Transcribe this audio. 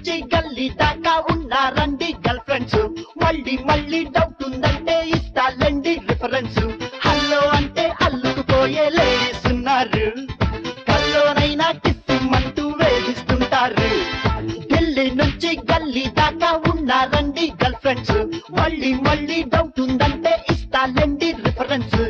నుంచి గల్లీ దాకా ఉన్నారండి గర్ల్ ఫ్రెండ్స్. మళ్ళీ మళ్ళీ డౌట్ ఉందంటే ఇస్తాలండి రిఫరెన్స్. హలో అంటే అల్లుకుపోయే లేడీస్ ఉన్నారు, కల్లోనైనా కిస్సిమ్మంటూ వేధిస్తుంటారు. ఢిల్లీ నుంచి గల్లీ దాకా ఉన్నారండి గర్ల్ ఫ్రెండ్స్. మళ్ళీ మళ్ళీ డౌట్ ఉందంటే ఇస్తాలండి రిఫరెన్స్.